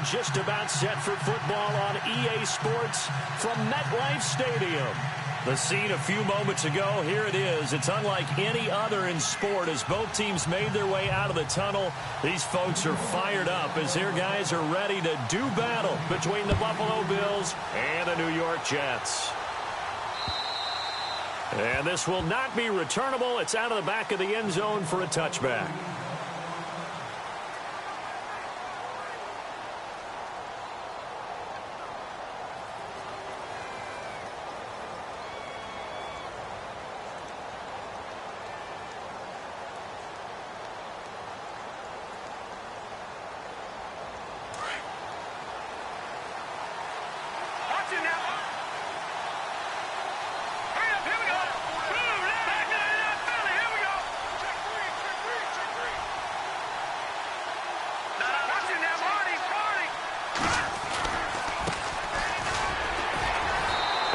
just about set for football on EA Sports from MetLife Stadium. The scene a few moments ago, here it is. It's unlike any other in sport as both teams made their way out of the tunnel. These folks are fired up as their guys are ready to do battle between the Buffalo Bills and the New York Jets. And this will not be returnable. It's out of the back of the end zone for a touchback.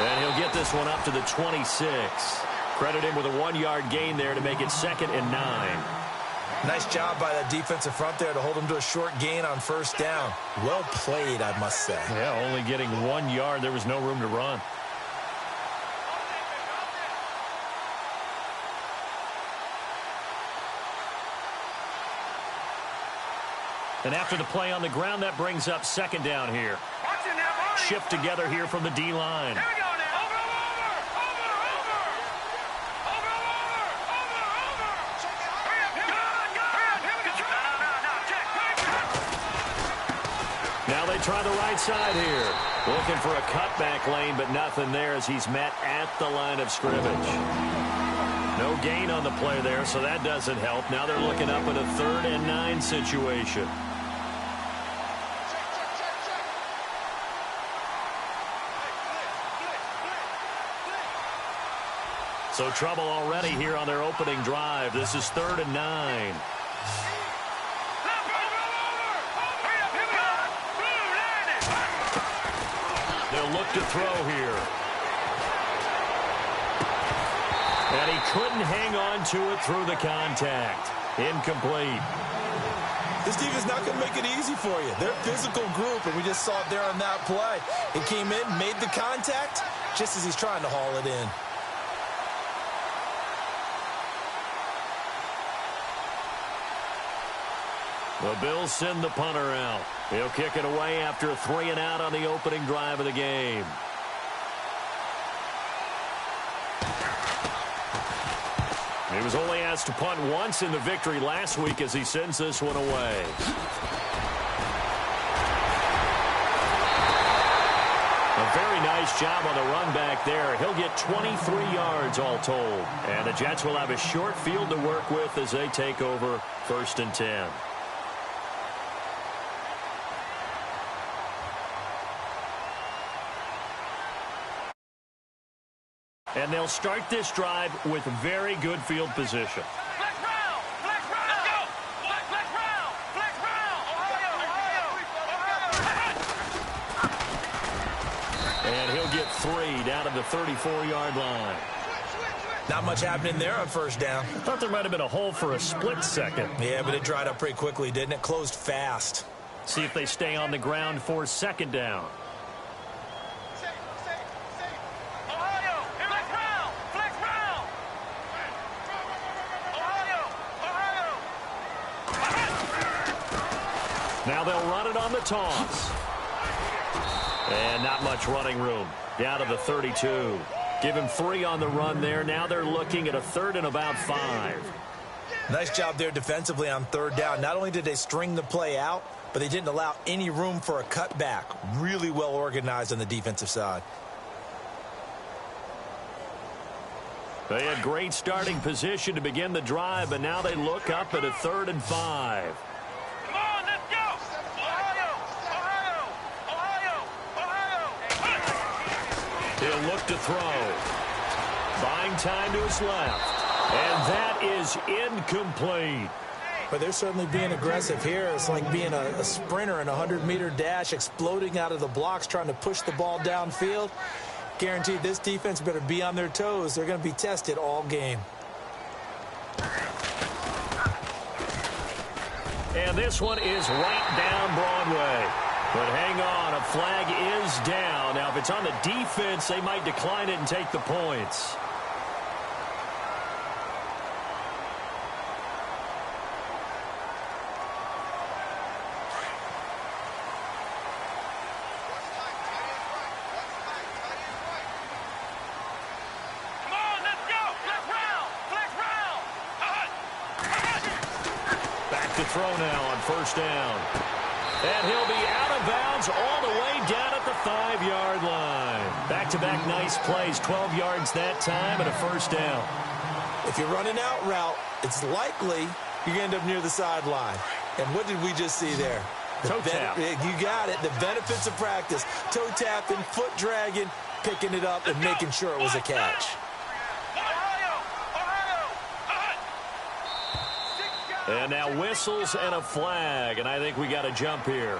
And he'll get this one up to the 26. Credit him with a 1-yard gain there to make it 2nd and 9. Nice job by that defensive front there to hold him to a short gain on first down. Well played, I must say. Yeah, only getting 1 yard. There was no room to run. And after the play on the ground, that brings up 2nd down here. Shift together here from the D-line. Now they try the right side here. Looking for a cutback lane, but nothing there as he's met at the line of scrimmage. No gain on the play there, so that doesn't help. Now they're looking up at a 3rd and 9 situation. So trouble already here on their opening drive. This is 3rd and 9. They'll look to throw here. And he couldn't hang on to it through the contact. Incomplete. This defense is not going to make it easy for you. They're a physical group, and we just saw it there on that play. He came in, made the contact, just as he's trying to haul it in. The Bills send the punter out. He'll kick it away after a 3 and out on the opening drive of the game. He was only asked to punt once in the victory last week as he sends this one away. A very nice job on the run back there. He'll get 23 yards all told. And the Jets will have a short field to work with as they take over 1st and 10. And they'll start this drive with very good field position. Flex round! Flex round! Let's go! Flex round! Flex round! Ohio! And he'll get 3 down to the 34-yard line. Not much happening there on first down. I thought there might have been a hole for a split second. Yeah, but it dried up pretty quickly, didn't it? Closed fast. See if they stay on the ground for 2nd down. Now they'll run it on the toss. And not much running room. Down to the 32. Give him 3 on the run there. Now they're looking at a 3rd and about 5. Nice job there defensively on 3rd down. Not only did they string the play out, but they didn't allow any room for a cutback. Really well organized on the defensive side. They had great starting position to begin the drive, but now they look up at a 3rd and 5. He'll look to throw. Buying time to his left. And that is incomplete. But they're certainly being aggressive here. It's like being a sprinter in a 100-meter dash, exploding out of the blocks, trying to push the ball downfield. Guaranteed this defense better be on their toes. They're going to be tested all game. And this one is right down Broadway. But hang on, a flag is down. Now, if it's on the defense, they might decline it and take the points. Come on, let's go. Flex round. Flex round. Back to throw now on first down. And he'll be out of bounds all the way down at the 5-yard line. Back-to-back nice plays, 12 yards that time and a first down. If you're running out route, it's likely you're going to end up near the sideline. And what did we just see there? Toe tap. You got it. The benefits of practice. Toe tapping, foot dragging, picking it up, and making sure it was a catch. And now whistles and a flag, and I think we got a jump here.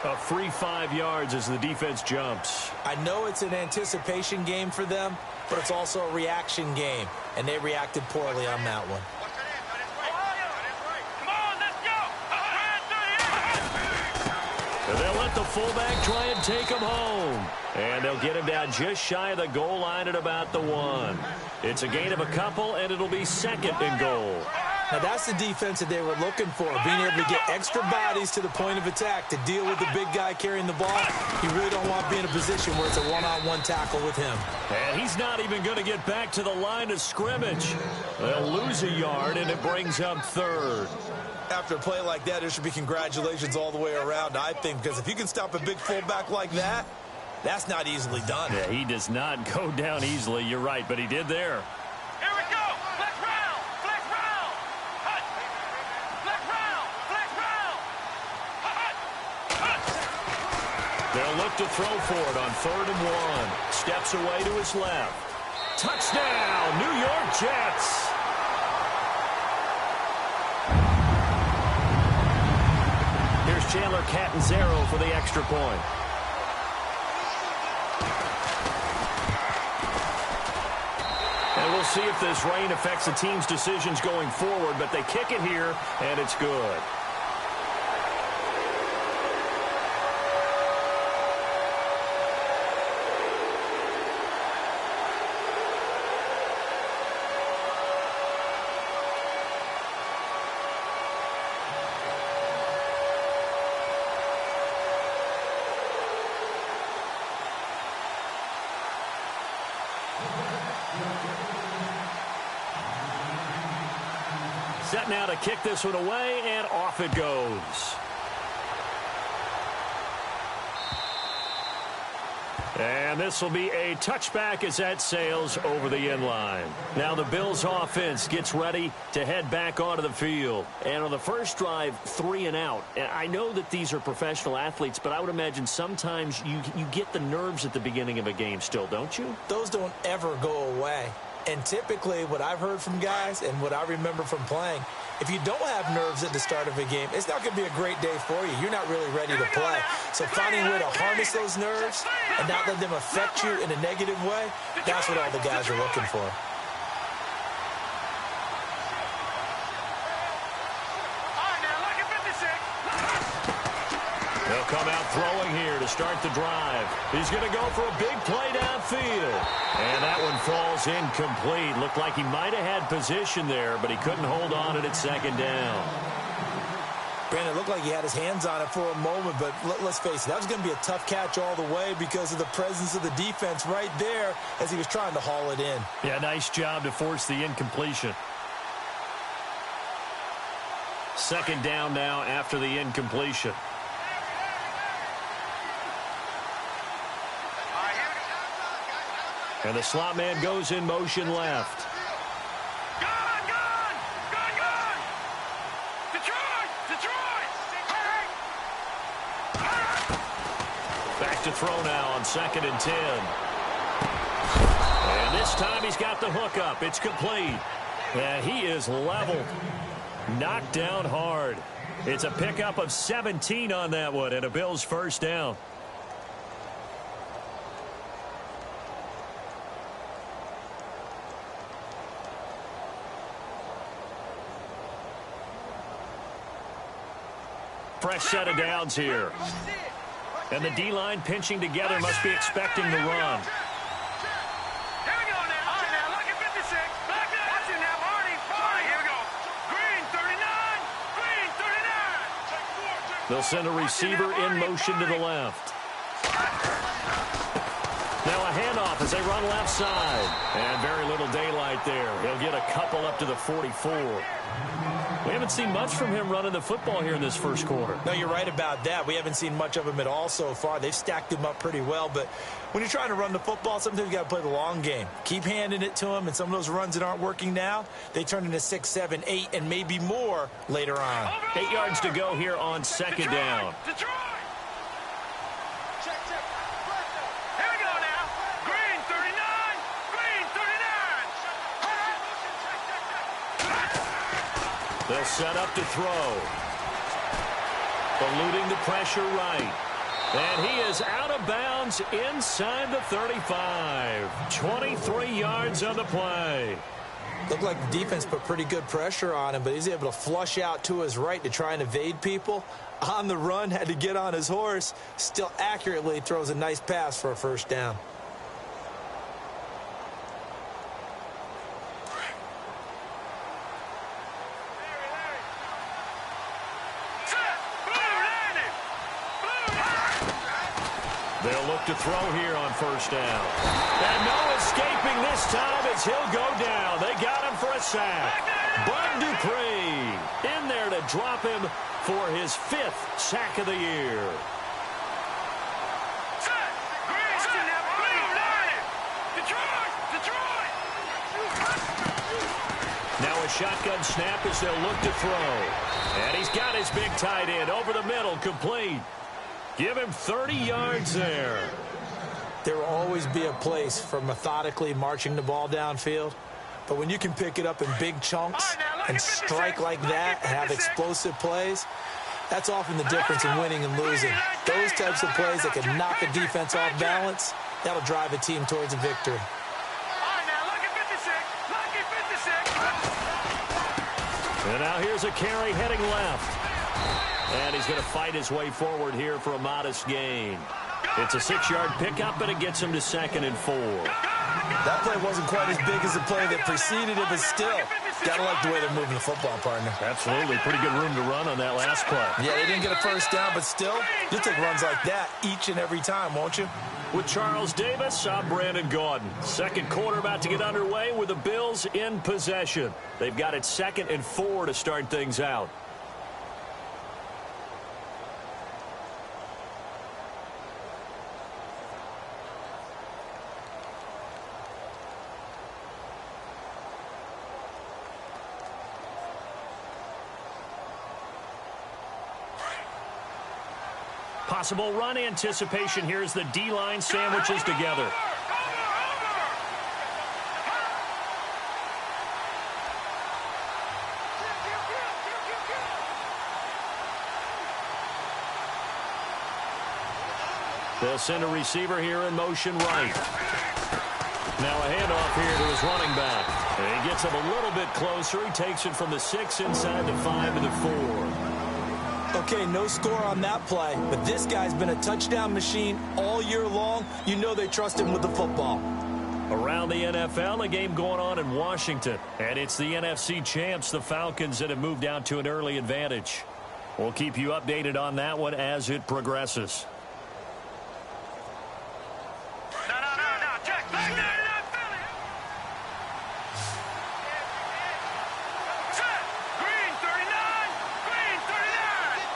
A free 5 yards as the defense jumps. I know it's an anticipation game for them, but it's also a reaction game, and they reacted poorly on that one. And they'll let the fullback try and take him home. And they'll get him down just shy of the goal line at about the 1. It's a gain of a couple, and it'll be second and goal. Now, that's the defense that they were looking for, being able to get extra bodies to the point of attack to deal with the big guy carrying the ball. You really don't want to be in a position where it's a one-on-one tackle with him. And he's not even going to get back to the line of scrimmage. They'll lose a yard, and it brings up third. After a play like that, there should be congratulations all the way around, I think, because if you can stop a big fullback like that, that's not easily done. Yeah, he does not go down easily. You're right, but he did there. Here we go. Flex round. Flex round. Hut. Flex round. Flex round. Hut. They'll look to throw for it on 3rd and 1. Steps away to his left. Touchdown, New York Jets. Here's Chandler Catanzaro for the extra point. And we'll see if this rain affects the team's decisions going forward, but they kick it here, and it's good. Set now to kick this one away, and off it goes. And this will be a touchback as that sails over the end line. Now the Bills offense gets ready to head back onto the field. And on the first drive, 3 and out. And I know that these are professional athletes, but I would imagine sometimes you get the nerves at the beginning of a game still, don't you? Those don't ever go away. And typically what I've heard from guys and what I remember from playing, if you don't have nerves at the start of a game, it's not going to be a great day for you. You're not really ready to play. So finding a way to harness those nerves and not let them affect you in a negative way, that's what all the guys are looking for. They'll come out throwing here to start the drive. He's going to go for a big play downfield. And that one falls incomplete. Looked like he might have had position there, but he couldn't hold on at second down. Brandon, it looked like he had his hands on it for a moment, but let's face it, that was going to be a tough catch all the way because of the presence of the defense right there as he was trying to haul it in. Yeah, nice job to force the incompletion. Second down now after the incompletion. And the slot man goes in motion left. Gone! Detroit! Back to throw now on 2nd and 10. And this time he's got the hook up. It's complete. And he is leveled. Knocked down hard. It's a pickup of 17 on that one and a Bills first down. Fresh set of downs here. And the D-line pinching together must be expecting the run. Here we go now. All right, now, look at 56. Watch it now, Marty. All right, here we go. Green, 39. Green, 39. They'll send a receiver in motion to the left. Now a handoff as they run left side. And very little daylight there. He'll get a couple up to the 44. We haven't seen much from him running the football here in this first quarter. No, you're right about that. We haven't seen much of him at all so far. They've stacked him up pretty well. But when you're trying to run the football, sometimes you got to play the long game. Keep handing it to him, and some of those runs that aren't working now, they turn into 6, 7, 8, and maybe more later on. 8 yards to go here on second down. Detroit. Here we go now. Green, 39. Green, 39. They'll set up to throw. Eluding the pressure right. And he is out of bounds inside the 35. 23 yards on the play. Looked like the defense put pretty good pressure on him, but he's able to flush out to his right to try and evade people. On the run, had to get on his horse. Still accurately throws a nice pass for a first down. They'll look to throw here on first down. And no escaping this time as he'll go down. They got him for a sack. Bud Dupree in there to drop him for his 5th sack of the year. Now a shotgun snap as they'll look to throw. And he's got his big tight end over the middle, complete. Give him 30 yards there. There will always be a place for methodically marching the ball downfield. But when you can pick it up in big chunks and strike like that, have explosive plays, that's often the difference in winning and losing. Those types of plays that can knock a defense off balance, that'll drive a team towards a victory. And now here's a carry heading left. And he's going to fight his way forward here for a modest gain. It's a 6-yard pickup, and it gets him to 2nd and 4. That play wasn't quite as big as the play that preceded it, but still, gotta like the way they're moving the football, partner. Absolutely. Pretty good room to run on that last play. Yeah, they didn't get a first down, but still, you'll take runs like that each and every time, won't you? With Charles Davis, I'm Brandon Gaudin. Second quarter about to get underway with the Bills in possession. They've got it 2nd and 4 to start things out. Possible run anticipation here as the D-line sandwiches together. They'll send a receiver here in motion right. Now a handoff here to his running back. And he gets him a little bit closer. He takes it from the 6 inside the 5 to the 4. Okay, no score on that play, but this guy's been a touchdown machine all year long. You know they trust him with the football. Around the NFL, a game going on in Washington. And it's the NFC champs, the Falcons, that have moved out to an early advantage. We'll keep you updated on that one as it progresses.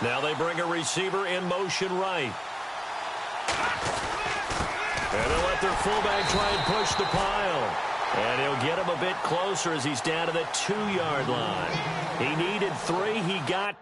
Now they bring a receiver in motion right. And they'll let their fullback try and push the pile. And he'll get him a bit closer as he's down to the 2-yard line. He needed 3. He got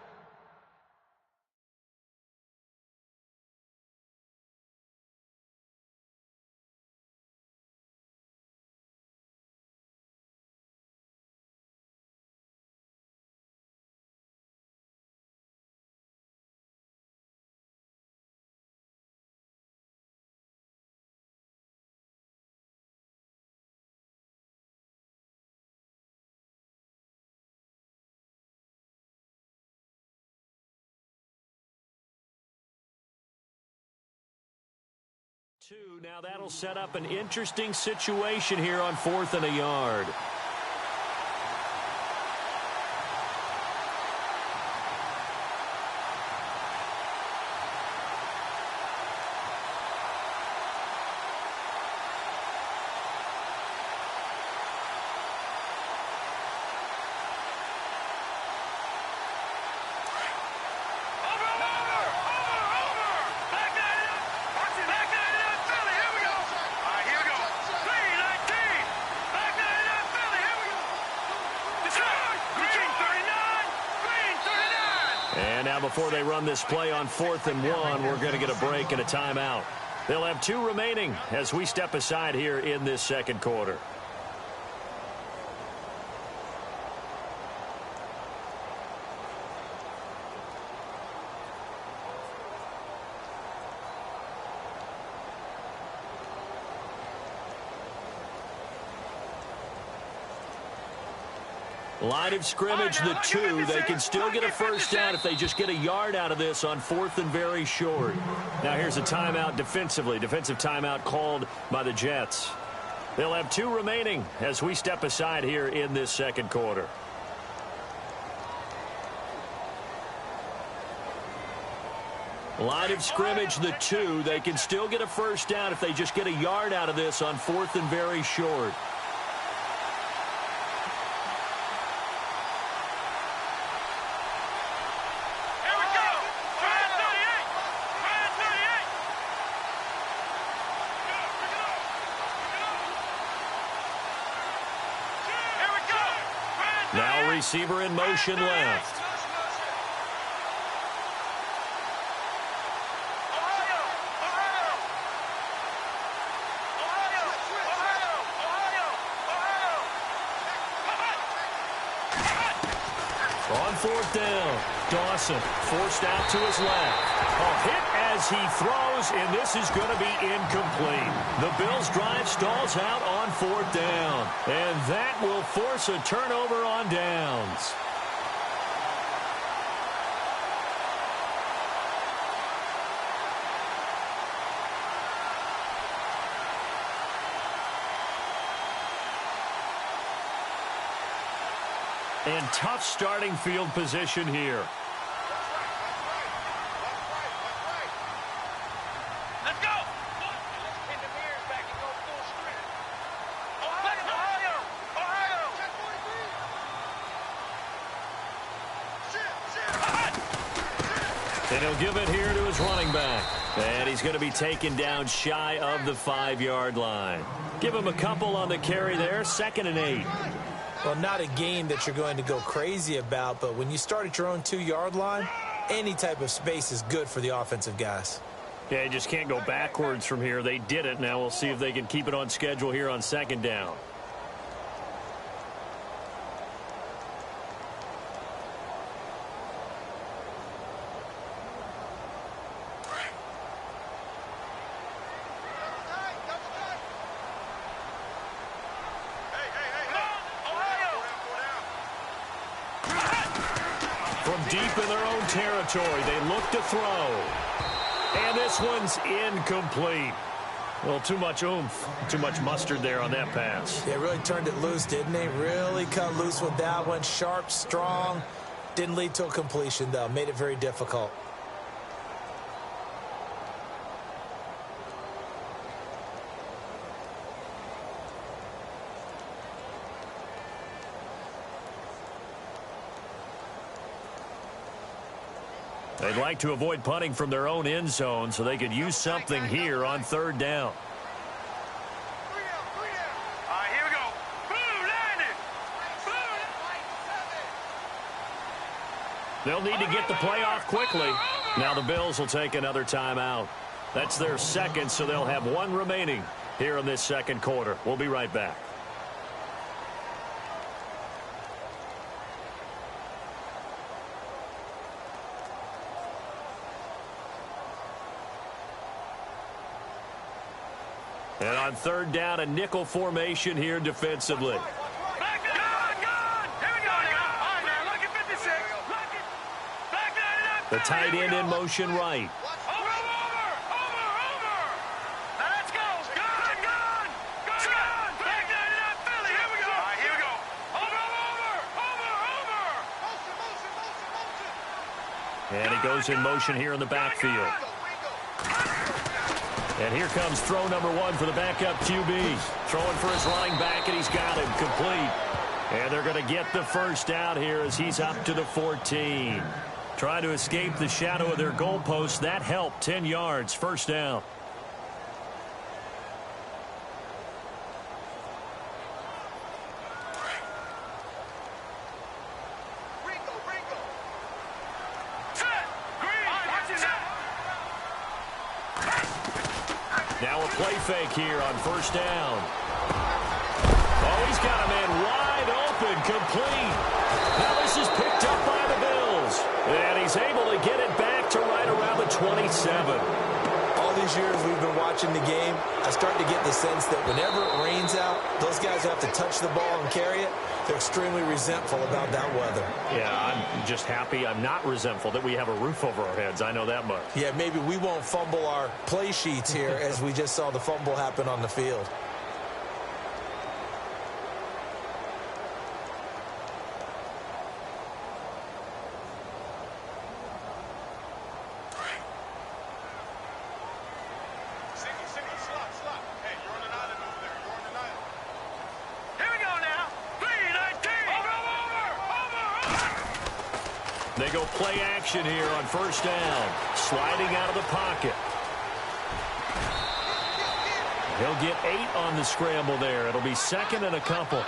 Two. Now that'll set up an interesting situation here on 4th and a yard. And now before they run this play on 4th and 1, we're going to get a break and a timeout. They'll have 2 remaining as we step aside here in this second quarter. Line of scrimmage, the 2. They can still get a first down if they just get a yard out of this on 4th and very short. Now here's a timeout defensively. Defensive timeout called by the Jets. They'll have 2 remaining as we step aside here in this second quarter. Line of scrimmage, the 2. They can still get a first down if they just get a yard out of this on 4th and very short. Now receiver in motion left. On 4th down, Dawson forced out to his left. A hit as he throws, and this is going to be incomplete. The Bills' drive stalls out on 4th down, and that will force a turnover on downs. And tough starting field position here. Let's go! Let's pin the mirrors back and go full sprint. Ohio! And he'll give it here to his running back. And he's going to be taken down shy of the 5-yard line. Give him a couple on the carry there, 2nd and 8. Well, not a game that you're going to go crazy about, but when you start at your own 2-yard line, any type of space is good for the offensive guys. Yeah, you just can't go backwards from here. They did it. Now we'll see if they can keep it on schedule here on 2nd down. From deep in their own territory, they look to throw. And this one's incomplete. Well, too much oomph, too much mustard there on that pass. They really turned it loose, didn't they? Really cut loose with that one. Sharp, strong. Didn't lead to a completion, though. Made it very difficult. They'd like to avoid punting from their own end zone so they could use something here on 3rd down. All right, here we go. Boom, landed. Boom. They'll need to get the play off quickly. Now the Bills will take another timeout. That's their 2nd, so they'll have 1 remaining here in this second quarter. We'll be right back. And on 3rd down, a nickel formation here defensively. Back down. Here we go now. All right, now, look at 56. Back down. The tight end in motion right. Over. Now goes in motion here in the backfield. And here comes throw number one for the backup QB. Throwing for his running back, and he's got him complete. And they're going to get the first down here as he's up to the 14. Trying to escape the shadow of their goalpost. That helped. 10 yards, first down. Now a play fake here on first down. Oh, he's got a man wide open, complete. Now this is picked up by the Bills. And he's able to get it back to right around the 27. All these years we've been watching the game, I start to get the sense that whenever it rains out, those guys have to touch the ball and carry it. They're extremely resentful about that weather. Yeah, I'm just happy I'm not resentful that we have a roof over our heads. I know that much. Yeah, maybe we won't fumble our play sheets here as we just saw the fumble happen on the field. They go play action here on first down. Sliding out of the pocket. He'll get 8 on the scramble there. It'll be second and a couple.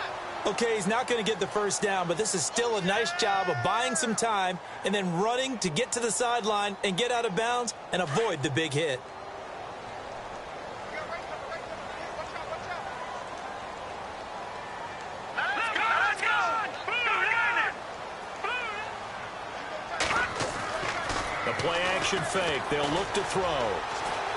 Okay, he's not going to get the first down, but this is still a nice job of buying some time and then running to get to the sideline and get out of bounds and avoid the big hit. Play action fake. They'll look to throw.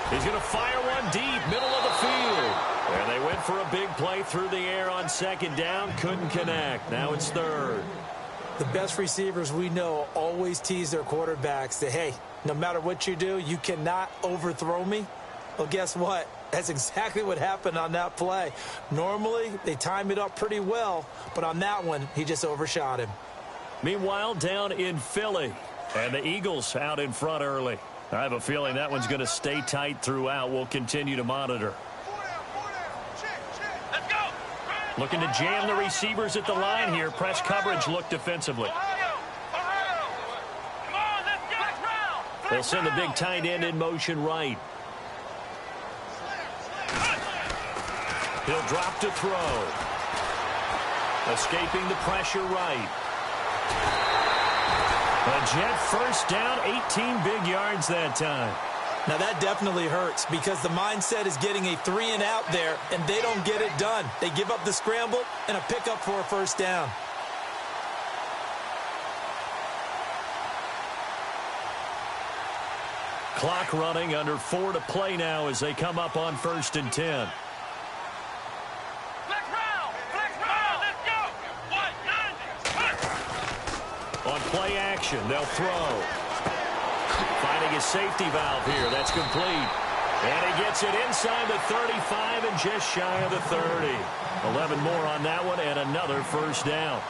He's going to fire one deep, middle of the field. And they went for a big play through the air on second down. Couldn't connect. Now it's third. The best receivers we know always tease their quarterbacks that, hey, no matter what you do, you cannot overthrow me. Well, guess what? That's exactly what happened on that play. Normally, they time it up pretty well, but on that one, he just overshot him. Meanwhile, down in Philly. And the Eagles out in front early. I have a feeling that one's going to stay tight throughout. We'll continue to monitor. Let's go. Looking to jam the receivers at the line here. Press coverage look defensively. They'll send the big tight end in motion right. He'll drop to throw. Escaping the pressure right. A Jet first down, 18 big yards that time. Now that definitely hurts because the mindset is getting a 3-and-out there, and they don't get it done. They give up the scramble and a pickup for a first down. Clock running, under 4 to play now as they come up on 1st and 10. On play action, they'll throw. Finding his safety valve here. That's complete. And he gets it inside the 35 and just shy of the 30. 11 more on that one and another first down.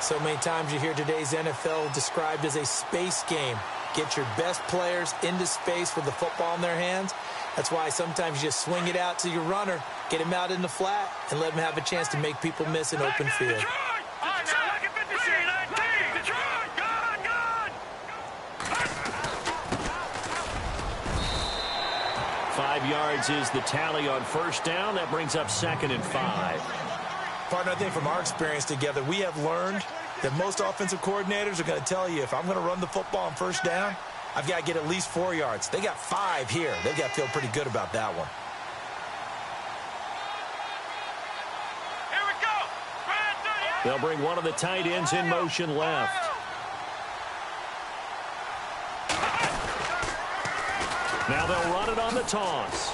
So many times you hear today's NFL described as a space game. Get your best players into space with the football in their hands. That's why sometimes you just swing it out to your runner, get him out in the flat, and let him have a chance to make people miss an open field. 5 yards is the tally on first down. That brings up 2nd and 5. Partner, I think from our experience together, we have learned that most offensive coordinators are going to tell you if I'm going to run the football on first down, I've got to get at least 4 yards. They got 5 here. They've got to feel pretty good about that one. Here we go. They'll bring one of the tight ends in motion left. Now they'll run it on the toss.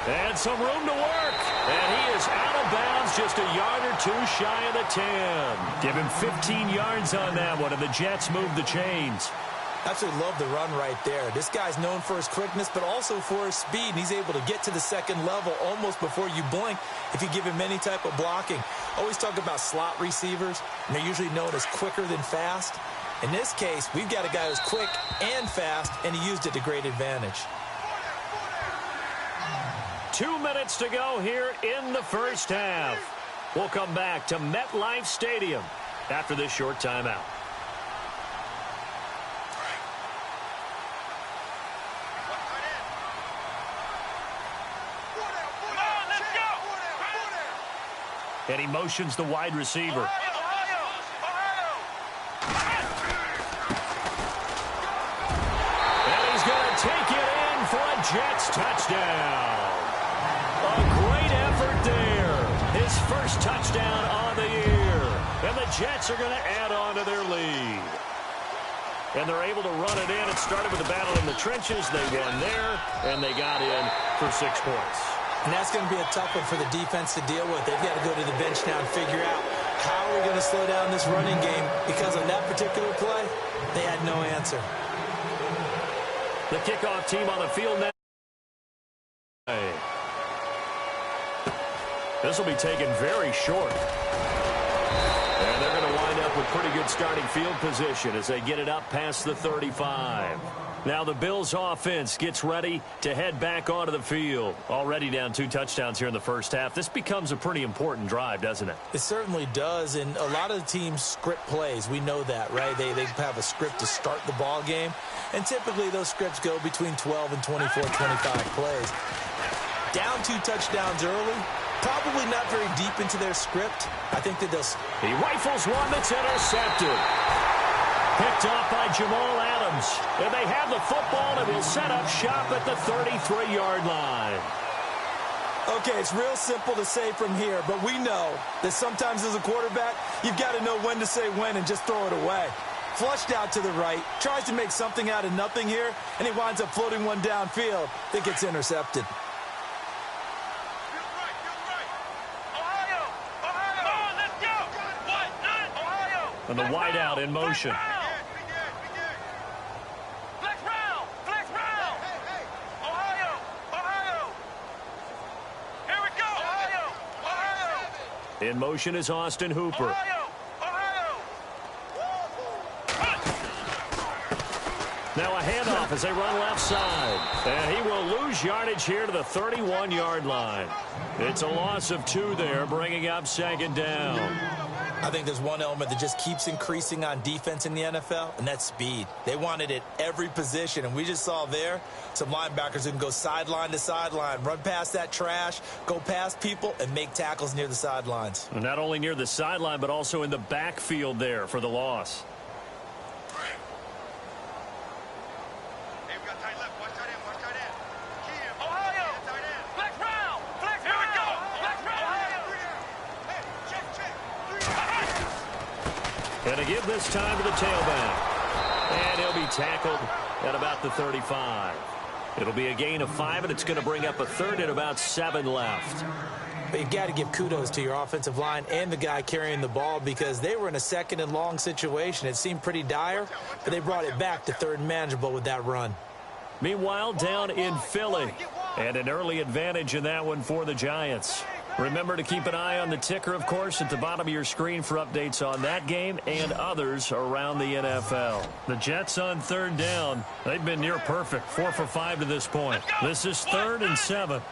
And some room to work. And he is out of bounds, just a yard or two shy of the 10. Give him 15 yards on that one, and the Jets move the chains. Absolutely love the run right there. This guy's known for his quickness, but also for his speed. And he's able to get to the second level almost before you blink if you give him any type of blocking. Always talk about slot receivers, and they're usually known as quicker than fast. In this case, we've got a guy who's quick and fast, and he used it to great advantage. 2 minutes to go here in the first half. We'll come back to MetLife Stadium after this short timeout. And he motions the wide receiver. And he's going to take it in for a Jets touchdown. A great effort there. His first touchdown on the year. And the Jets are going to add on to their lead. And they're able to run it in. It started with a battle in the trenches. They won there, and they got in for 6 points. And that's going to be a tough one for the defense to deal with. They've got to go to the bench now and figure out how are we going to slow down this running game, because on that particular play, they had no answer. The kickoff team on the field now. This will be taken very short. And they're going to wind up with pretty good starting field position as they get it up past the 35. Now the Bills offense gets ready to head back onto the field. Already down 2 touchdowns here in the first half. This becomes a pretty important drive, doesn't it? It certainly does, and a lot of the teams script plays. We know that, right? They have a script to start the ball game, and typically those scripts go between 12 and 24, 25 plays. Down 2 touchdowns early, probably not very deep into their script. I think that he rifles one that's intercepted. Picked off by Jamal Adams. And they have the football and will set up shop at the 33-yard line. Okay, it's real simple to say from here, but we know that sometimes as a quarterback, you've got to know when to say when and just throw it away. Flushed out to the right, tries to make something out of nothing here, and he winds up floating one downfield that gets intercepted. And the wideout in motion. In motion is Austin Hooper. Now a handoff as they run left side. And he will lose yardage here to the 31-yard line. It's a loss of 2 there, bringing up 2nd down. I think there's one element that just keeps increasing on defense in the NFL, and that's speed. They want it at every position, and we just saw there some linebackers who can go sideline to sideline, run past that trash, go past people, and make tackles near the sidelines. And not only near the sideline, but also in the backfield there for the loss. And to give this time to the tailback. And he'll be tackled at about the 35. It'll be a gain of 5, and it's going to bring up a 3rd and about 7 left. But you've got to give kudos to your offensive line and the guy carrying the ball, because they were in a 2nd and long situation. It seemed pretty dire, but they brought it back to 3rd and manageable with that run. Meanwhile, down in Philly, and an early advantage in that one for the Giants. Remember to keep an eye on the ticker, of course, at the bottom of your screen for updates on that game and others around the NFL. The Jets on 3rd down. They've been near perfect, 4 for 5 to this point. This is 3rd and 7.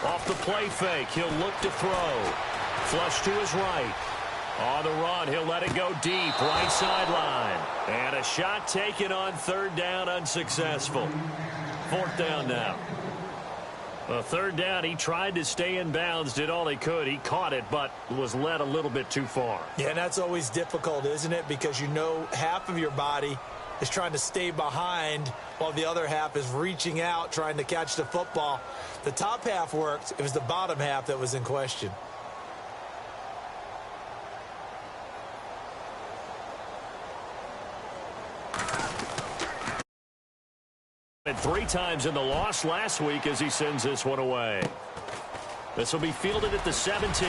Off the play fake, he'll look to throw. Flush to his right. On the run, he'll let it go deep, right sideline. And a shot taken on 3rd down, unsuccessful. 4th down now. 3rd down, he tried to stay in bounds, did all he could. He caught it, but was led a little bit too far. Yeah, and that's always difficult, isn't it? Because you know half of your body is trying to stay behind while the other half is reaching out, trying to catch the football. The top half worked. It was the bottom half that was in question. And 3 times in the loss last week as he sends this one away. This will be fielded at the 17.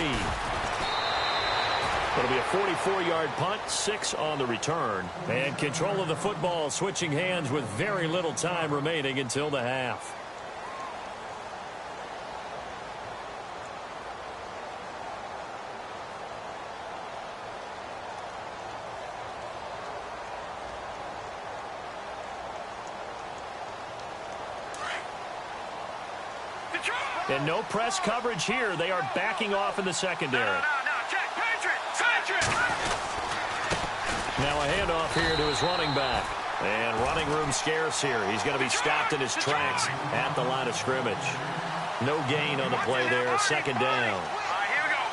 It'll be a 44-yard punt, 6 on the return. And control of the football switching hands with very little time remaining until the half. And no press coverage here. They are backing off in the secondary. No, check. Patriot. Now a handoff here to his running back. And running room scarce here. He's going to be stopped in his tracks at the line of scrimmage. No gain on the play there. Second down. All right, here we go.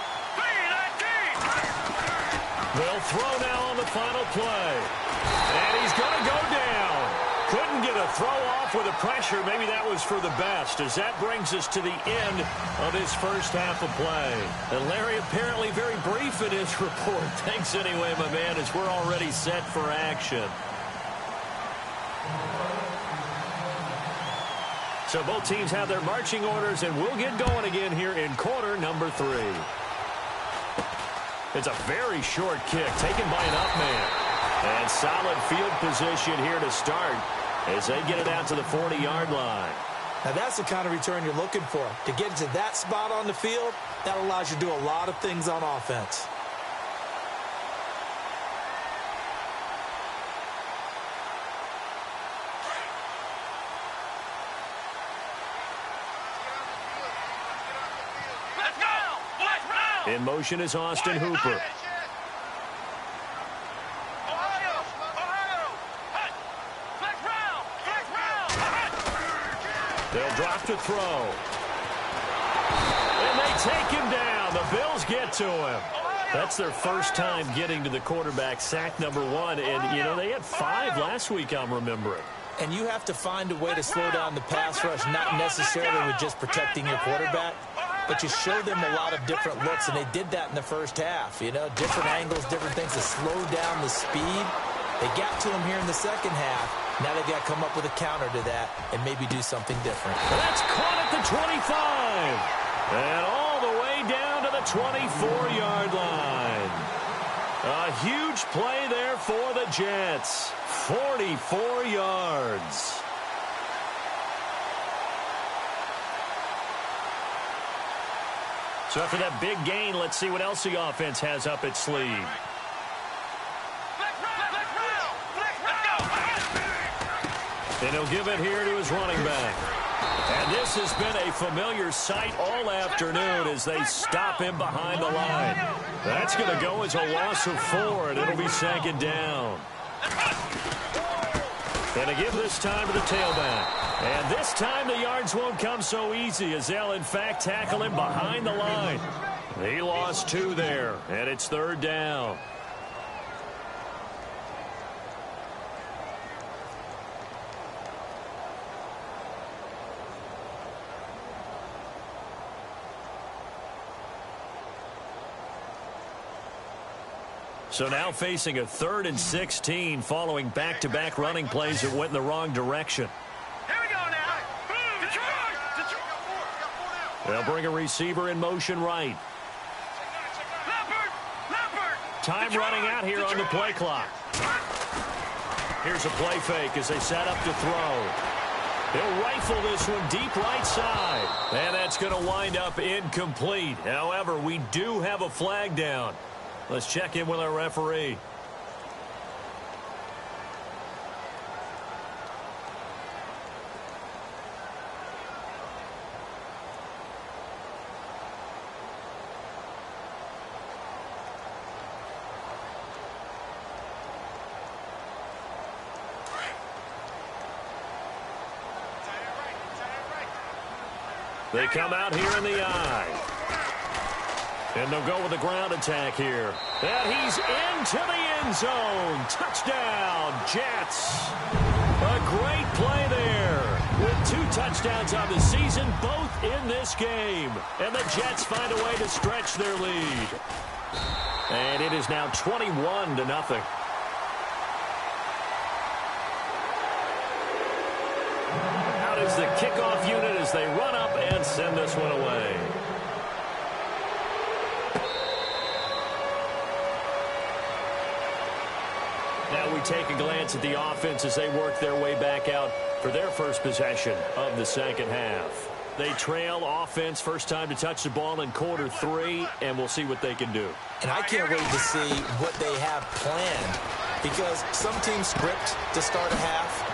3-19. They'll throw now on the final play. And he's going to go down. Couldn't get a throw off with the pressure. Maybe that was for the best, as that brings us to the end of his first half of play. And Larry apparently very brief in his report. Thanks anyway, my man, as we're already set for action. So both teams have their marching orders, and we'll get going again here in quarter number 3. It's a very short kick taken by an up man. And solid field position here to start as they get it out to the 40-yard line. Now that's the kind of return you're looking for. To get to that spot on the field, that allows you to do a lot of things on offense. Let's go. In motion is Austin Hooper. They'll drop to throw. And they take him down. The Bills get to him. That's their first time getting to the quarterback, sack number 1. And, you know, they had 5 last week, I'm remembering. And you have to find a way to slow down the pass rush, not necessarily with just protecting your quarterback, but you show them a lot of different looks, and they did that in the first half. You know, different angles, different things to slow down the speed. They got to him here in the second half. Now they've got to come up with a counter to that and maybe do something different. That's caught at the 25. And all the way down to the 24-yard line. A huge play there for the Jets. 44 yards. So after that big gain, let's see what else the offense has up its sleeve. And he'll give it here to his running back. And this has been a familiar sight all afternoon as they stop him behind the line. That's going to go as a loss of 4, and it'll be second down. And a give this time to the tailback. And this time the yards won't come so easy as they'll, in fact, tackle him behind the line. He lost 2 there, and it's third down. So now facing a 3rd and 16 following back-to-back running plays that went in the wrong direction. Here we go now. They'll bring a receiver in motion right. Leopard. Time running out here on the play clock. Here's a play fake as they set up to throw. He'll rifle this one deep right side. And that's going to wind up incomplete. However, we do have a flag down. Let's check in with our referee. They come out here in the eye. And they'll go with the ground attack here. And he's into the end zone. Touchdown, Jets. A great play there. With 2 touchdowns on the season, both in this game. And the Jets find a way to stretch their lead. And it is now 21-0. Out is the kickoff unit as they run up and send this one away. Now we take a glance at the offense as they work their way back out for their first possession of the second half. They trail offense first time to touch the ball in quarter 3, and we'll see what they can do. And I can't wait to see what they have planned, because some teams script to start a half.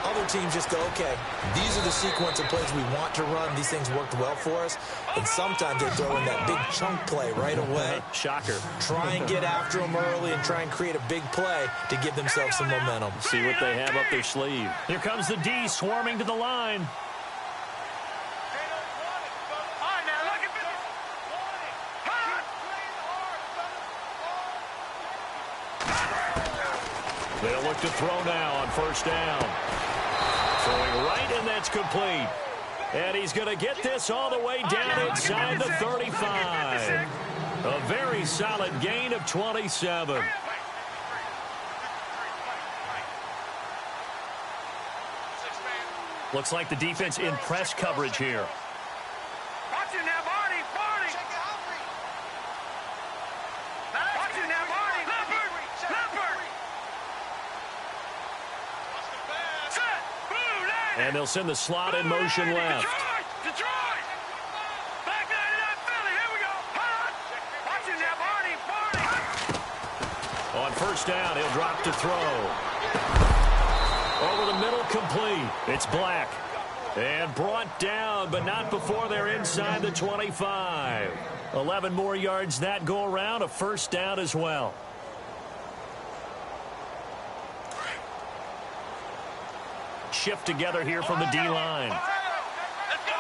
Other teams just go, okay, these are the sequence of plays we want to run. These things worked well for us. And sometimes they throw in that big chunk play right away. Shocker. Try and get after them early and try and create a big play to give themselves some momentum. See what they have up their sleeve. Here comes the D swarming to the line. They'll look to throw now on first down. Throwing right, and that's complete. And he's going to get this all the way down inside the 35. A very solid gain of 27. Looks like the defense in press coverage here. Watch it now, Barney. Barney. Watch it now, Barney. Leopard. Set. Blue line. And they'll send the slot in motion left. Detroit. Back 99 Philly. Here we go. Hot. Watch it now, Barney. On first down, he'll drop to throw. Over the middle, complete. It's Black. And brought down, but not before they're inside the 25. 11 more yards that go around, a first down as well. Shift together here from the D-line. Let's go.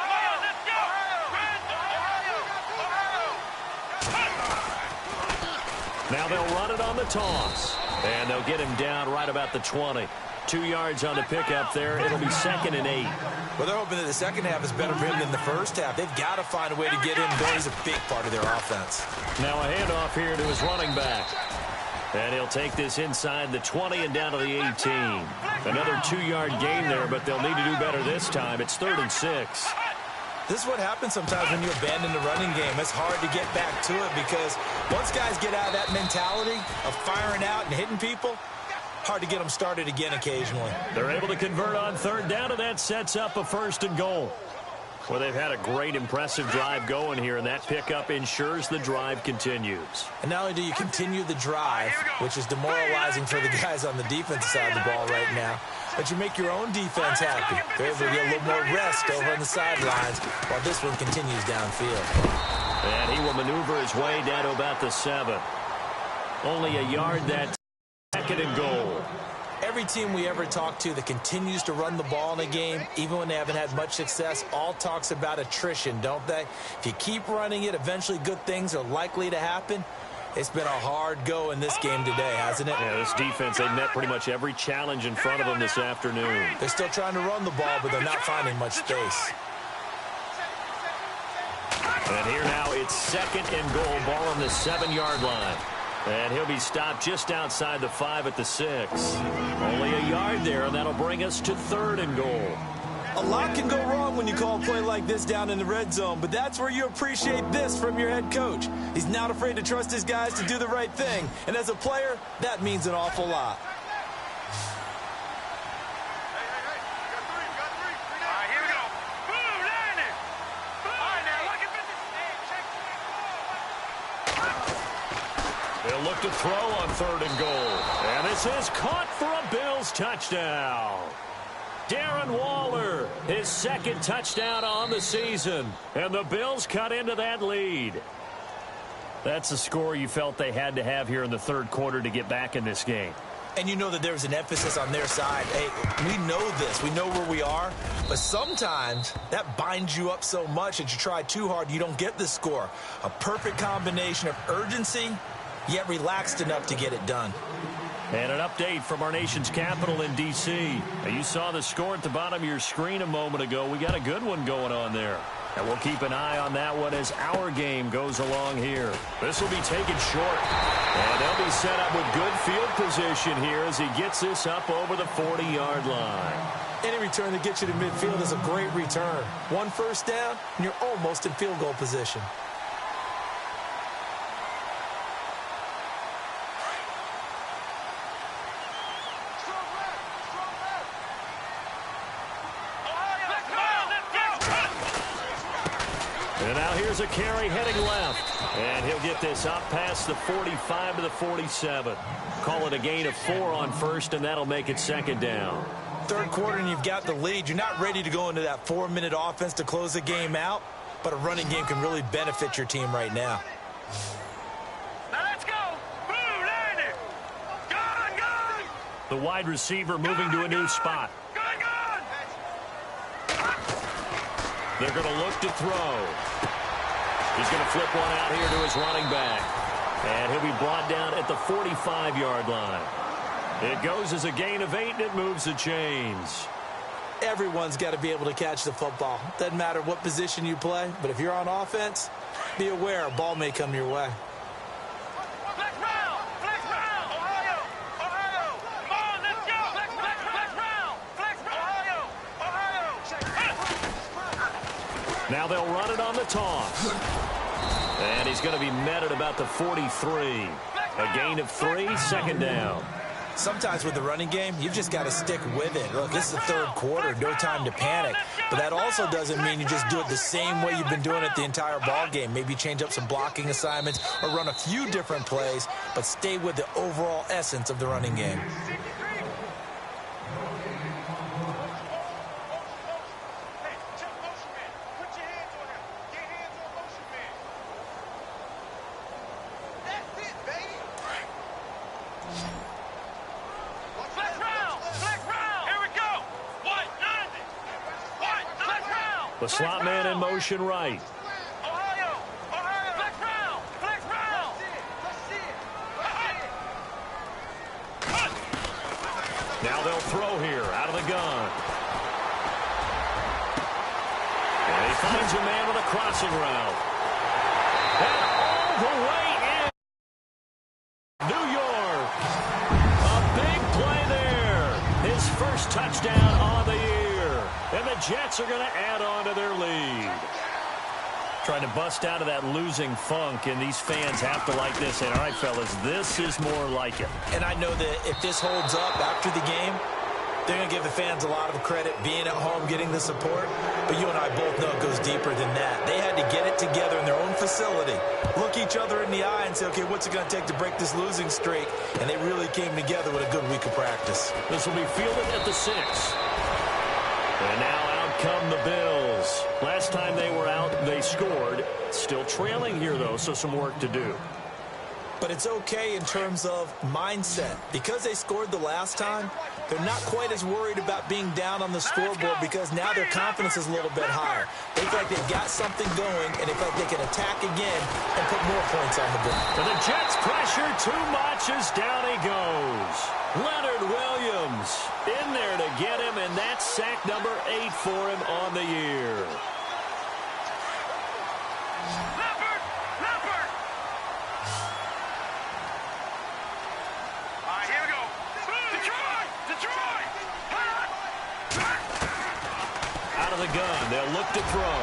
Now they'll run it on the toss. And they'll get him down right about the 20. 2 yards on the pickup there. It'll be 2nd and 8. Well, they're hoping that the second half is better for him than the first half. They've got to find a way to get him going. He's a big part of their offense. Now a handoff here to his running back. And he'll take this inside the 20 and down to the 18. Another 2-yard gain there, but they'll need to do better this time. It's 3rd and 6. This is what happens sometimes when you abandon the running game. It's hard to get back to it because once guys get out of that mentality of firing out and hitting people, hard to get them started again occasionally. They're able to convert on 3rd down, and that sets up a 1st and goal. Well, they've had a great, impressive drive going here, and that pickup ensures the drive continues. And not only do you continue the drive, which is demoralizing for the guys on the defensive side of the ball right now, but you make your own defense happy. They're able to get a little more rest over on the sidelines while this one continues downfield. And he will maneuver his way down to about the 7. Only a yard, that 2nd and goal. Every team we ever talk to that continues to run the ball in a game, even when they haven't had much success, all talks about attrition, don't they? If you keep running it, eventually good things are likely to happen. It's been a hard go in this game today, hasn't it? Yeah, this defense, they've met pretty much every challenge in front of them this afternoon. They're still trying to run the ball, but they're not finding much space. And here now it's 2nd and goal, ball on the 7-yard line. And he'll be stopped just outside the 5 at the 6. Only a yard there, and that'll bring us to 3rd and goal. A lot can go wrong when you call a play like this down in the red zone, but that's where you appreciate this from your head coach. He's not afraid to trust his guys to do the right thing, and as a player, that means an awful lot. They'll look to throw on 3rd and goal. And this is caught for a Bills touchdown. Darren Waller, his 2nd touchdown on the season. And the Bills cut into that lead. That's the score you felt they had to have here in the 3rd quarter to get back in this game. And you know that there's an emphasis on their side. Hey, we know this. We know where we are. But sometimes that binds you up so much that you try too hard, you don't get the score. A perfect combination of urgency, yet relaxed enough to get it done. And an update from our nation's capital in D.C. You saw the score at the bottom of your screen a moment ago. We got a good one going on there. And we'll keep an eye on that one as our game goes along here. This will be taken short. And they'll be set up with good field position here as he gets this up over the 40-yard line. Any return that gets you to midfield is a great return. 1 first down, and you're almost in field goal position. And now here's a carry heading left. And he'll get this up past the 45 to the 47. Call it a gain of 4 on 1st, and that'll make it 2nd down. third quarter and you've got the lead. You're not ready to go into that 4-minute offense to close the game out, but a running game can really benefit your team right now. Now let's go. Blue, land it. Gun. The wide receiver moving to a new spot. Gun. They're going to look to throw. He's going to flip one out here to his running back. And he'll be brought down at the 45-yard line. It goes as a gain of 8, and it moves the chains. Everyone's got to be able to catch the football. Doesn't matter what position you play, but if you're on offense, be aware a ball may come your way. Flex round. Ohio. Come on, let's go. Flex round. Ohio. Now they'll run it on the toss. And he's going to be met at about the 43. A gain of 3, second down. Sometimes with the running game, you've just got to stick with it. Look, it's the third quarter, no time to panic. But that also doesn't mean you just do it the same way you've been doing it the entire ball game. Maybe change up some blocking assignments or run a few different plays, but stay with the overall essence of the running game. The slot man in motion right. Ohio. Flex round. Now they'll throw here out of the gun. And he finds a man with a crossing route. And all the way in. New York. A big play there. His first touchdown on the year. And the Jets are going to add on to their lead. Trying to bust out of that losing funk, and these fans have to like this. And all right, fellas, this is more like it. And I know that if this holds up after the game, they're going to give the fans a lot of credit being at home, getting the support. But you and I both know it goes deeper than that. They had to get it together in their own facility, look each other in the eye and say, okay, what's it going to take to break this losing streak? And they really came together with a good week of practice. This will be fielded at the 6. And now out come the Bills. Last time they were out, they scored. Still trailing here, though, so some work to do. But it's okay in terms of mindset. Because they scored the last time, they're not quite as worried about being down on the scoreboard because now their confidence is a little bit higher. They feel like they've got something going, and they feel like they can attack again and put more points on the board. And the Jets pressure too much as down he goes. Leonard Williams in there to get him, and that's sack number 8 for him on the year. The gun. They'll look to throw.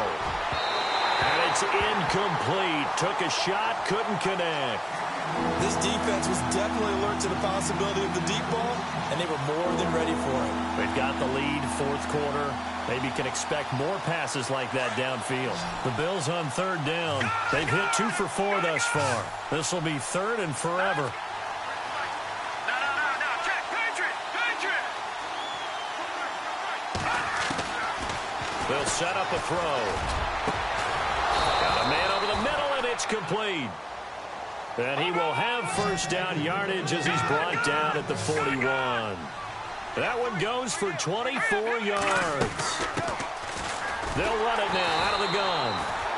And it's incomplete. Took a shot, couldn't connect. This defense was definitely alert to the possibility of the deep ball, and they were more than ready for it. They've got the lead, fourth quarter. Maybe can expect more passes like that downfield. The Bills on third down. They've hit 2 for 4 thus far. This will be third and forever. They'll set up a throw. Got a man over the middle, and it's complete. And he will have first down yardage as he's brought down at the 41. That one goes for 24 yards. They'll run it now out of the gun.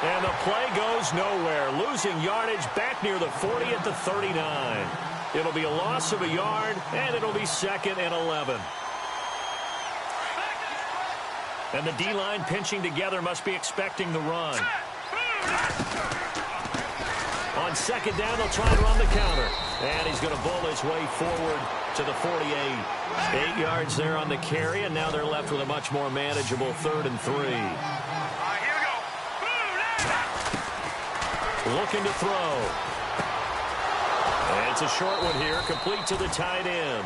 And the play goes nowhere. Losing yardage back near the 40 at the 39. It'll be a loss of a yard, and it'll be 2nd and 11. And the D-line pinching together must be expecting the run. On second down, they'll try and run the counter. And he's going to bull his way forward to the 48. 8 yards there on the carry, and now they're left with a much more manageable 3rd and 3. Looking to throw. And it's a short one here, complete to the tight end.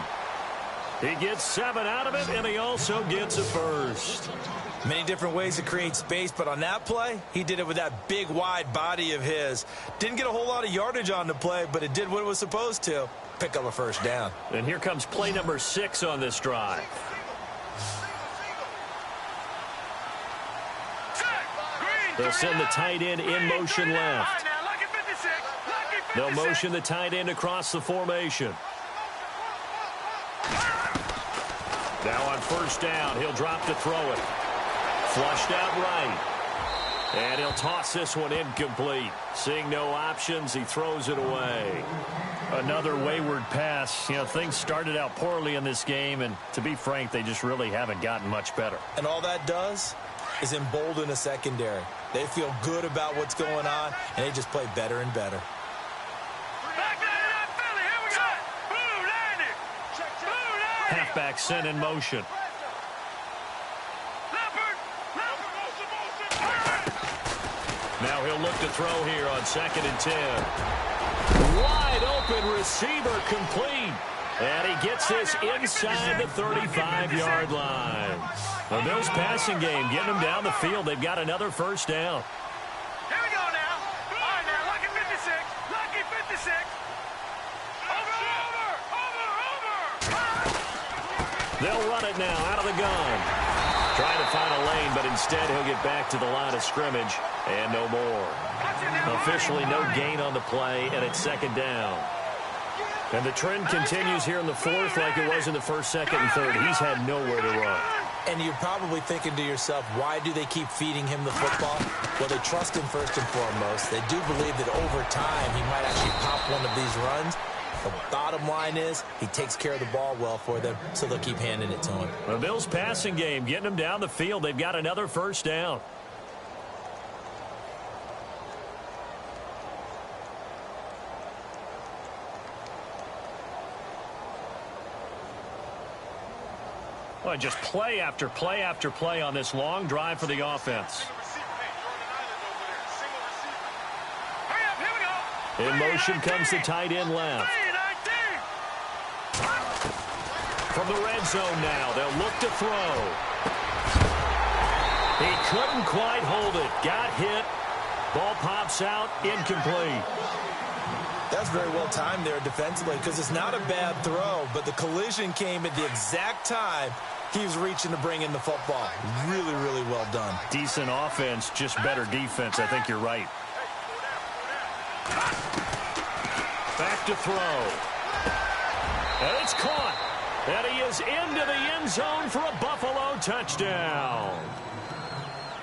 He gets 7 out of it, and he also gets a first. Many different ways to create space, but on that play, he did it with that big, wide body of his. Didn't get a whole lot of yardage on the play, but it did what it was supposed to. Pick up a first down. And here comes play number 6 on this drive. They'll send the tight end in motion left. They'll motion the tight end across the formation. Now on first down, he'll drop to throw it. Flushed out right. And he'll toss this one incomplete. Seeing no options, he throws it away. Another wayward pass. You know, things started out poorly in this game, and to be frank, they just really haven't gotten much better. And all that does is embolden a secondary. They feel good about what's going on, and they just play better and better. Halfback sent in motion. Now he'll look to throw here on 2nd and 10. Wide open receiver complete. And he gets this inside the 35-yard line. The Bills passing game getting them down the field. They've got another first down. Here we go now. All right, now, lucky 56. Lucky 56. Over. They'll run it now out of the gun. Trying to find a lane, but instead he'll get back to the line of scrimmage and no more. Officially no gain on the play, and it's 2nd down. And the trend continues here in the 4th like it was in the 1st, 2nd, and 3rd. He's had nowhere to run. And you're probably thinking to yourself, why do they keep feeding him the football? Well, they trust him first and foremost. They do believe that over time he might actually pop one of these runs. The bottom line is he takes care of the ball well for them, so they'll keep handing it to him. The Bills passing game getting them down the field. They've got another first down. Well, just play after play after play on this long drive for the offense. In motion comes the tight end left. From the red zone now, they'll look to throw. He couldn't quite hold it. Got hit. Ball pops out. Incomplete. That's very well timed there defensively because it's not a bad throw, but the collision came at the exact time he was reaching to bring in the football. Really, really well done. Decent offense, just better defense. I think you're right. Back to throw. And it's caught. And he is into the end zone for a Buffalo touchdown.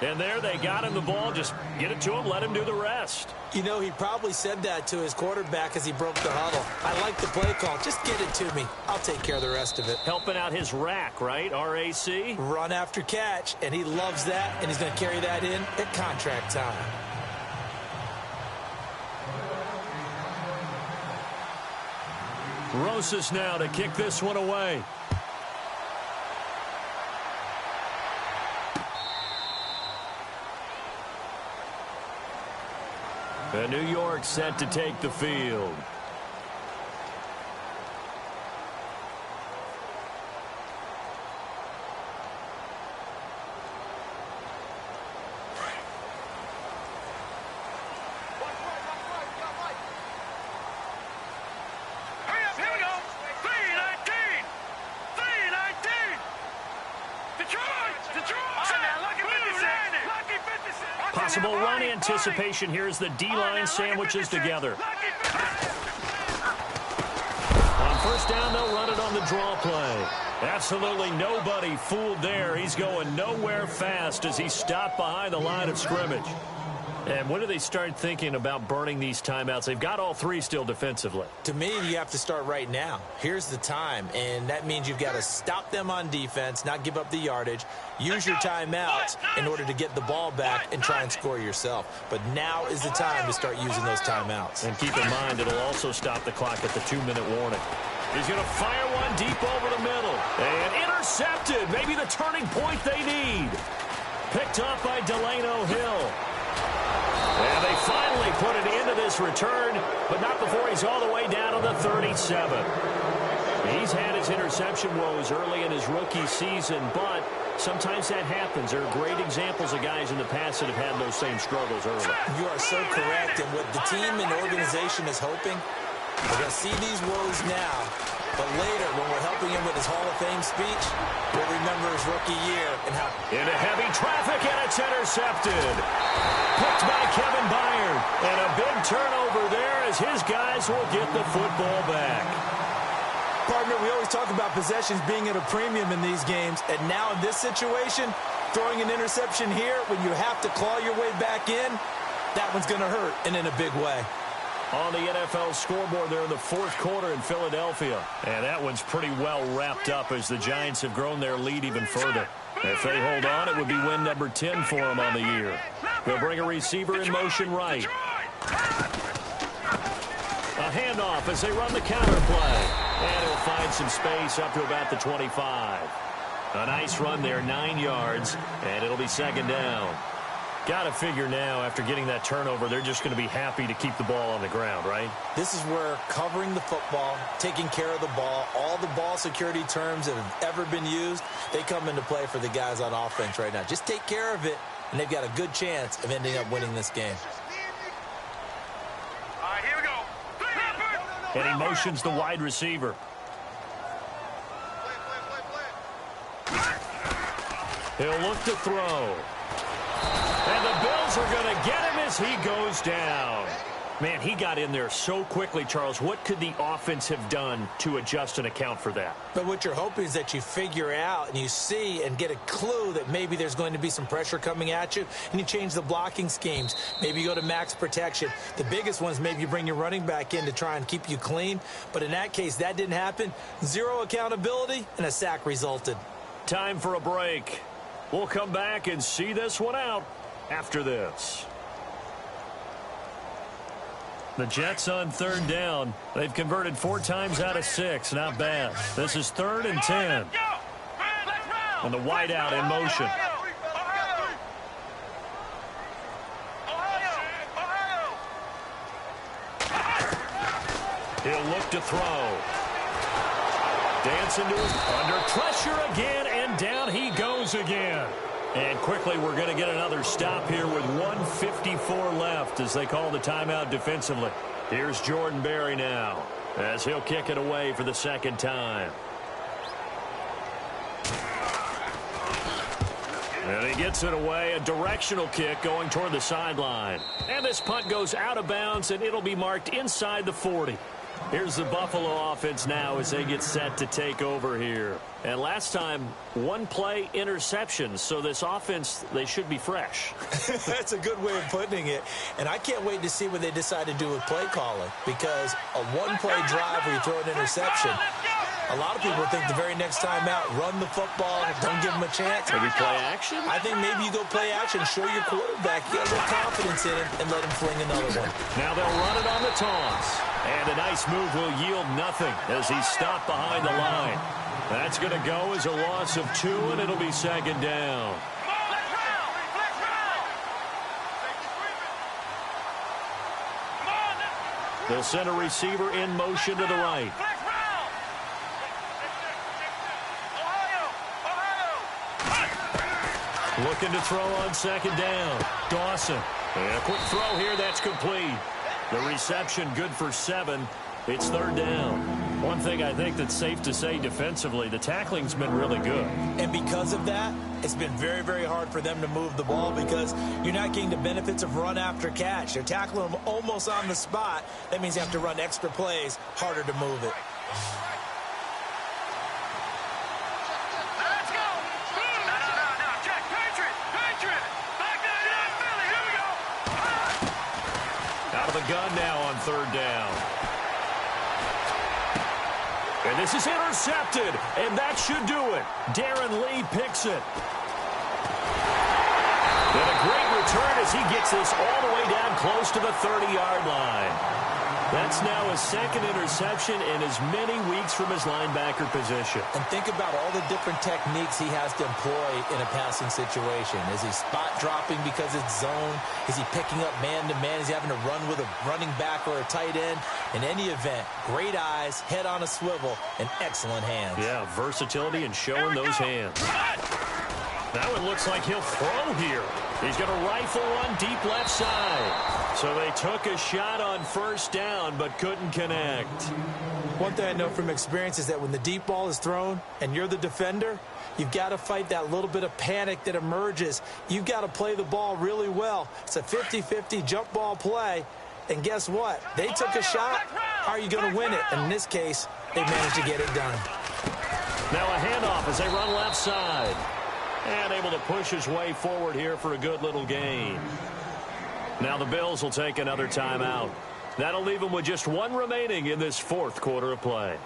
And there they got him the ball. Just get it to him, let him do the rest. You know, he probably said that to his quarterback as he broke the huddle. I like the play call. Just get it to me. I'll take care of the rest of it. Helping out his rack, right? RAC? Run after catch, and he loves that, and he's going to carry that in at contract time. Rosas now to kick this one away. And New York set to take the field. Possible run anticipation. Here's the D-line sandwiches together. On first down, they'll run it on the draw play. Absolutely nobody fooled there. He's going nowhere fast as he stopped behind the line of scrimmage. And when do they start thinking about burning these timeouts? They've got all three still defensively. To me, you have to start right now. Here's the time, and that means you've got to stop them on defense, not give up the yardage, use your timeouts in order to get the ball back and try and score yourself. But now is the time to start using those timeouts. And keep in mind, it'll also stop the clock at the 2-minute warning. He's going to fire one deep over the middle. And intercepted. Maybe the turning point they need. Picked up by Delano Hill. And they finally put an end to this return, but not before he's all the way down to the 37. He's had his interception woes early in his rookie season, but sometimes that happens. There are great examples of guys in the past that have had those same struggles early. You are so correct, and what the team and organization is hoping, we're going to see these woes now, But later, when we're helping him with his Hall of Fame speech, we'll remember his rookie year and how... Into heavy traffic, and it's intercepted. Picked by Kevin Byard. And a big turnover there as his guys will get the football back. Partner, we always talk about possessions being at a premium in these games. And now in this situation, throwing an interception here when you have to claw your way back in, that one's going to hurt, and in a big way. On the NFL scoreboard there in the fourth quarter in Philadelphia. And that one's pretty well wrapped up as the Giants have grown their lead even further. If they hold on, it would be win number 10 for them on the year. They'll bring a receiver in motion right. A handoff as they run the counter play. And he'll find some space up to about the 25. A nice run there, 9 yards, and it'll be second down. Got to figure now, after getting that turnover, they're just going to be happy to keep the ball on the ground, right? This is where covering the football, taking care of the ball, all the ball security terms that have ever been used, they come into play for the guys on offense right now. Just take care of it, and they've got a good chance of ending up winning this game. All right, here we go. And he motions the wide receiver. He'll look to throw. And the Bills are going to get him as he goes down. Man, he got in there so quickly, Charles. What could the offense have done to adjust and account for that? But what you're hoping is that you figure out and you see and get a clue that maybe there's going to be some pressure coming at you, and you change the blocking schemes. Maybe you go to max protection. The biggest ones, maybe you bring your running back in to try and keep you clean. But in that case, that didn't happen. Zero accountability, and a sack resulted. Time for a break. We'll come back and see this one out after this. The Jets on third down. They've converted 4 times out of 6. Not bad. This is 3rd and 10. And the wide out in motion. He'll look to throw. Dancing to him. Under pressure again, and down he goes again. And quickly, we're going to get another stop here with 1:54 left as they call the timeout defensively. Here's Jordan Berry now as he'll kick it away for the second time. And he gets it away, a directional kick going toward the sideline. And this punt goes out of bounds, and it'll be marked inside the 40. Here's the Buffalo offense now as they get set to take over here. And last time, 1-play interceptions. So this offense, they should be fresh. That's a good way of putting it. And I can't wait to see what they decide to do with play calling. Because a 1-play drive where you throw an interception, a lot of people think the very next time out, run the football, don't give them a chance. Maybe play action? I think maybe you go play action, show your quarterback, you got a little confidence in him, and let him fling another one. Now they'll run it on the toss. And a nice move will yield nothing as he's stopped behind the line. That's going to go as a loss of 2, and it'll be second down. They'll send a receiver in motion to the right. Looking to throw on second down. Dawson. And a quick throw here. That's complete. The reception good for 7. It's third down. One thing I think that's safe to say defensively, the tackling's been really good. And because of that, it's been very, very hard for them to move the ball because you're not getting the benefits of run after catch. They're tackling them almost on the spot. That means you have to run extra plays, harder to move it. Let's go. No. Check. Patriot. Back down. Philly. Here we go. Out of the gun now on third down. And this is intercepted, and that should do it. Darren Lee picks it. And a great return as he gets this all the way down close to the 30-yard line. That's now his second interception in as many weeks from his linebacker position. And think about all the different techniques he has to employ in a passing situation. Is he spot dropping because it's zone? Is he picking up man-to-man? Is he having to run with a running back or a tight end? In any event, great eyes, head on a swivel, and excellent hands. Yeah, versatility and showing those hands. That one looks like he'll throw here. He's going to rifle one deep left side. So they took a shot on first down but couldn't connect. One thing I know from experience is that when the deep ball is thrown and you're the defender, you've got to fight that little bit of panic that emerges. You've got to play the ball really well. It's a 50-50 jump ball play. And guess what? They took a shot. How are you going to win it? And in this case, they managed to get it done. Now a handoff as they run left side. And able to push his way forward here for a good little gain. Now the Bills will take another timeout. That'll leave them with just one remaining in this fourth quarter of play.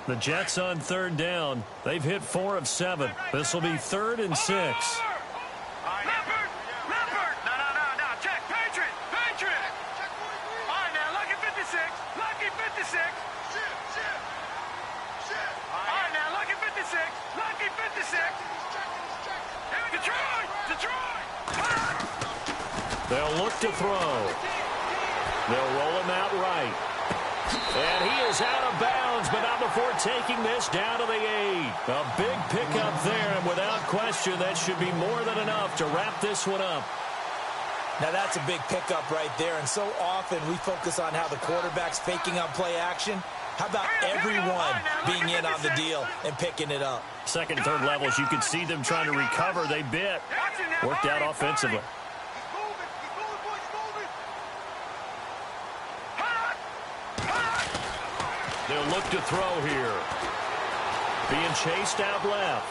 The Jets on third down. They've hit 4 of 7. This will be 3rd and 6. Leopard! No. Check. Patriot! All right, now, lucky 56. Lucky 56. All right, now, lucky 56. Lucky 56. Detroit! They'll look to throw. They'll roll him out right. And he is out of bounds, but not before taking this down to the 8. A big pickup there, and without question, that should be more than enough to wrap this one up. Now that's a big pickup right there, and so often we focus on how the quarterback's faking on play action. How about everyone being in on the deal and picking it up? Second and third levels, you could see them trying to recover. They bit. Worked out offensively. They'll look to throw here. Being chased out left.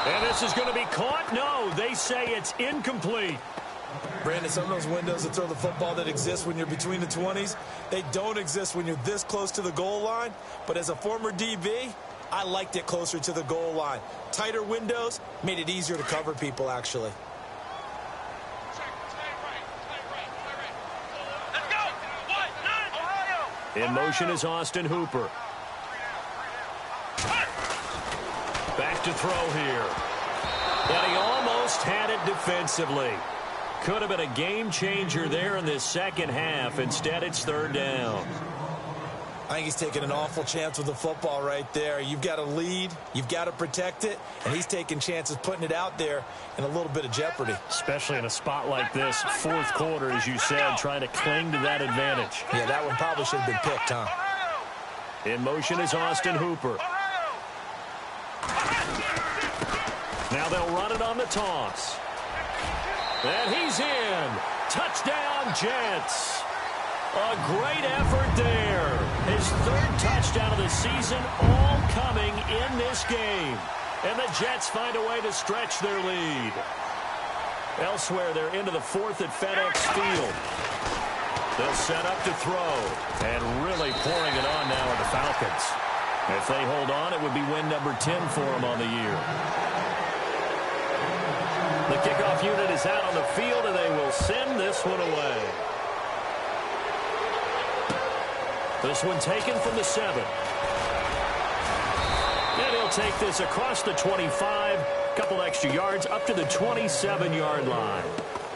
And this is going to be caught. No, they say it's incomplete. Brandon, some of those windows to throw the football that exist when you're between the 20s, they don't exist when you're this close to the goal line. But as a former DB, I liked it closer to the goal line. Tighter windows made it easier to cover people, actually. In motion is Austin Hooper. Back to throw here. And he almost had it defensively. Could have been a game changer there in this second half. Instead, it's third down. I think he's taking an awful chance with the football right there. You've got to lead, you've got to protect it, and he's taking chances putting it out there in a little bit of jeopardy. Especially in a spot like this, fourth quarter, as you said, trying to cling to that advantage. Yeah, that one probably should have been picked, huh? In motion is Austin Hooper. Now they'll run it on the toss. And he's in. Touchdown, Jets. A great effort there. His third touchdown of the season, all coming in this game. And the Jets find a way to stretch their lead. Elsewhere, they're into the fourth at FedEx Field. They'll set up to throw. And really pouring it on now are the Falcons. If they hold on, it would be win number 10 for them on the year. The kickoff unit is out on the field, and they will send this one away. This one taken from the 7. And he'll take this across the 25. A couple extra yards up to the 27-yard line.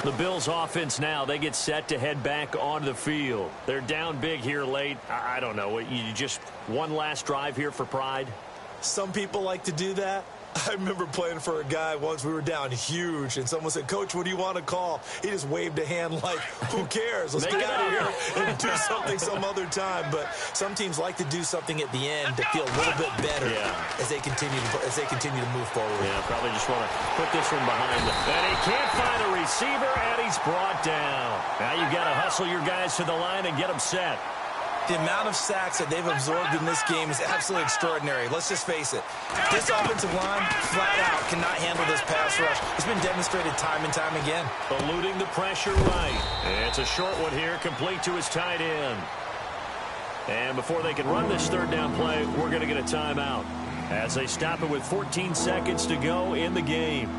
The Bills' offense now, they get set to head back onto the field. They're down big here late. I don't know. You just one last drive here for pride? Some people like to do that. I remember playing for a guy once. We were down huge, and someone said, "Coach, what do you want to call?" He just waved a hand like, who cares? Let's get out of here and do something some other time. But some teams like to do something at the end to feel a little bit better as they continue to move forward. Yeah, probably just want to put this one behind them. And he can't find a receiver, and he's brought down. Now you've got to hustle your guys to the line and get them set. The amount of sacks that they've absorbed in this game is absolutely extraordinary. Let's just face it. This offensive line, flat out, cannot handle this pass rush. It's been demonstrated time and time again. Eluding the pressure right. It's a short one here, complete to his tight end. And before they can run this third down play, we're going to get a timeout as they stop it with 14 seconds to go in the game.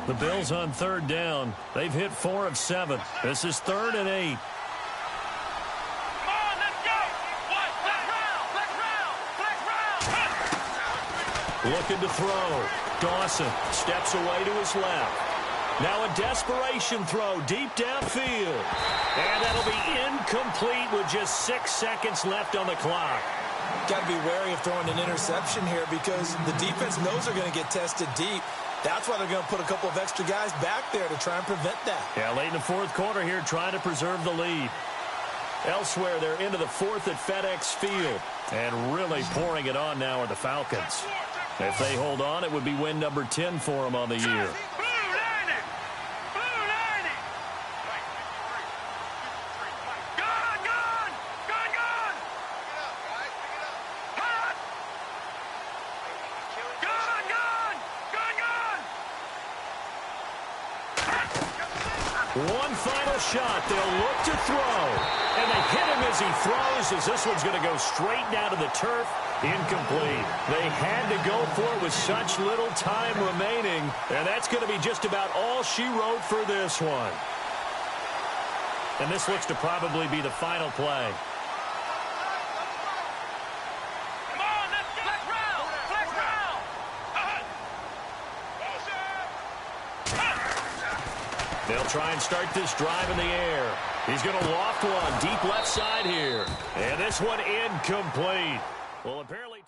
The Bills on third down. They've hit 4 of 7. This is 3rd and 8. Looking to throw. Dawson steps away to his left. Now a desperation throw deep downfield. And that'll will be incomplete with just 6 seconds left on the clock. Got to be wary of throwing an interception here because the defense knows they're going to get tested deep. That's why they're going to put a couple of extra guys back there to try and prevent that. Yeah, late in the fourth quarter here, trying to preserve the lead. Elsewhere, they're into the fourth at FedEx Field. And really pouring it on now are the Falcons. If they hold on, it would be win number 10 for them on the year. One final shot. They'll look to throw. And they hit him as he throws, as this one's going to go straight down to the turf. Incomplete. They had to go for it with such little time remaining. And that's going to be just about all she wrote for this one. And this looks to probably be the final play. They'll try and start this drive in the air. He's going to loft one deep left side here. And this one incomplete. Well, apparently...